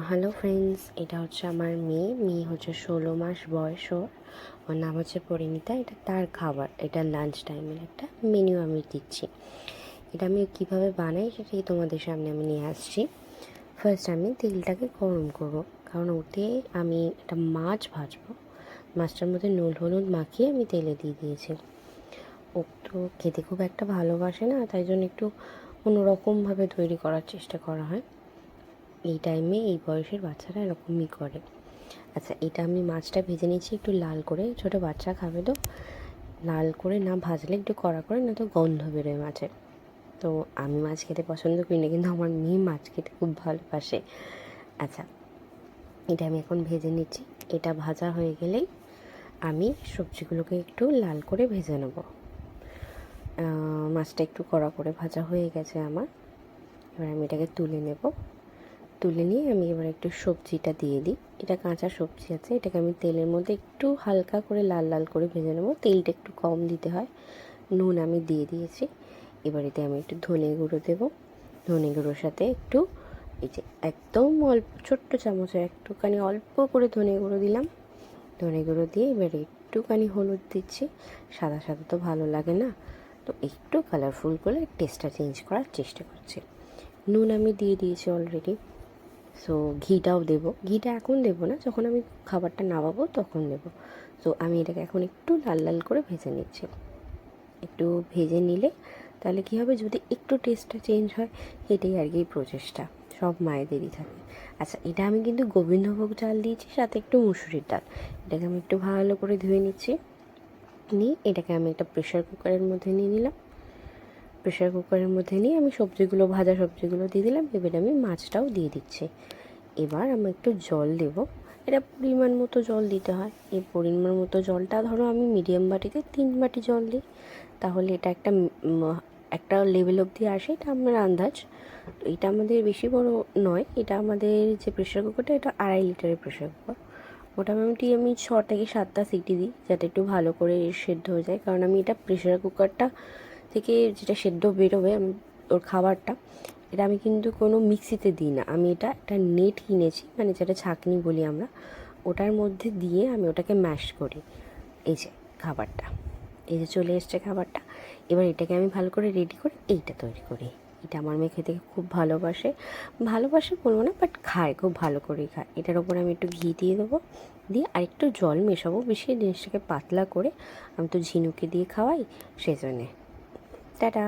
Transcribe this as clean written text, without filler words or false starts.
Hello friends, এটা হচ্ছে আমার মেয়ে হচ্ছে 16 মাস বয়স। ওর নাম হচ্ছে পরিণীতা। এটা তার খাবার, এটা লাঞ্চ টাইমের একটা মেনু আমি দিচ্ছি। এটা আমি কীভাবে বানাই সেটাই তোমাদের সামনে আমি নিয়ে আসছি। ফার্স্ট আমি তেলটাকে গরম করবো, কারণ ওতে আমি একটা মাছ ভাজবো। মাছটার মধ্যে নুন হলুদ মাখিয়ে আমি তেলে দিয়ে দিয়েছি। ও তো খেতে খুব একটা ভালোবাসে না, তাই জন্য একটু অন্যরকমভাবে তৈরি করার চেষ্টা করা হয়। এই টাইমে এই বয়সের বাচ্চারা এরকমই করে। আচ্ছা, এটা আমি মাছটা ভেজে নিচ্ছি একটু লাল করে। ছোটো বাচ্চা খাবে তো, লাল করে না ভাজলে একটু কড়া করে, না তো গন্ধ বেরোয় মাছের। তো আমি মাছ খেতে পছন্দ করি না, কিন্তু আমার মেয়ে মাছ খেতে খুব ভালোবাসে। আচ্ছা, এটা আমি এখন ভেজে নিচ্ছি। এটা ভাজা হয়ে গেলেই আমি সবজিগুলোকে একটু লাল করে ভেজে নেব। মাছটা একটু কড়া করে ভাজা হয়ে গেছে আমার। এবার আমি এটাকে তুলে নেব। তুলে নিয়ে আমি এবার একটু সবজিটা দিয়ে দিই। এটা কাঁচা সবজি আছে, এটাকে আমি তেলের মধ্যে একটু হালকা করে লাল লাল করে ভেজে নেবো। তেলটা একটু কম দিতে হয়। নুন আমি দিয়ে দিয়েছি। এবার এতে আমি একটু ধনে গুঁড়ো দেবো। ধনে গুঁড়োর সাথে একটু এই যে একদম অল্প ছোট্ট চামচে একটুখানি অল্প করে ধনে গুঁড়ো দিলাম। ধনে গুঁড়ো দিয়ে এবার একটুখানি হলুদ দিচ্ছি। সাদা সাদা তো ভালো লাগে না, তো একটু কালারফুল করে টেস্টটা চেঞ্জ করার চেষ্টা করছি। নুন আমি দিয়ে দিয়েছি অলরেডি। সো ঘিটাও দেবো। ঘিটা এখন দেবো না, যখন আমি খাবারটা নামাবো তখন দেবো। তো আমি এটাকে এখন একটু লাল লাল করে ভেজে নিচ্ছি। একটু ভেজে নিলে তাহলে কী হবে, যদি একটু টেস্টটা চেঞ্জ হয়, এটাই আর কি প্রচেষ্টা, সব মায়েদেরই থাকে। আচ্ছা, এটা আমি কিন্তু গোবিন্দভোগ চাল দিয়েছি, সাথে একটু মুসুরির ডাল। এটাকে আমি একটু ভালো করে ধুয়ে নিচ্ছি। নিয়ে এটাকে আমি একটা প্রেশার কুকারের মধ্যে নিয়ে নিলাম। প্রেশার কুকারের মধ্যে নিয়ে আমি সবজিগুলো, ভাজা সবজিগুলো দিয়ে দিলাম। এবারে আমি মাছটাও দিয়ে দিচ্ছি। এবার আমি একটু জল দেবো। এটা পরিমাণ মতো জল দিতে হয়। এই পরিমাণ মতো জলটা ধরো আমি মিডিয়াম বাটিতে 3 বাটি জল দিই, তাহলে এটা একটা লেভেল অবধি আসে। এটা আমার আন্দাজ। তো এটা আমাদের বেশি বড় নয়, এটা আমাদের যে প্রেশার কুকারটা, এটা 2.5 লিটারের প্রেশার কুকার। মোটামুটি আমি 6 থেকে 7টা সিটি দিই, যাতে একটু ভালো করে সেদ্ধ হয়ে যায়। কারণ আমি এটা প্রেশার কুকারটা থেকে যেটা সেদ্ধ বেরোবে ওর খাবারটা, এটা আমি কিন্তু কোনো মিক্সিতে দিই না। আমি এটা একটা নেট কিনেছি, মানে যেটা ছাঁকনি বলি আমরা, ওটার মধ্যে দিয়ে আমি ওটাকে ম্যাশ করি। এই যে খাবারটা, এই যে চলে এসছে খাবারটা। এবার এটাকে আমি ভালো করে রেডি করে এইটা তৈরি করি। এটা আমার মেয়ে খেতে খুব ভালোবাসে। ভালোবাসে বলবো না, বাট খায়, খুব ভালো করেই খায়। এটার ওপর আমি একটু ঘি দিয়ে দেবো, দিয়ে আরেকটু জল মেশাবো, বেশি জিনিসটাকে পাতলা করে। আমি তো ঝিনুকে দিয়ে খাওয়াই, সেজন্যে। টাটা।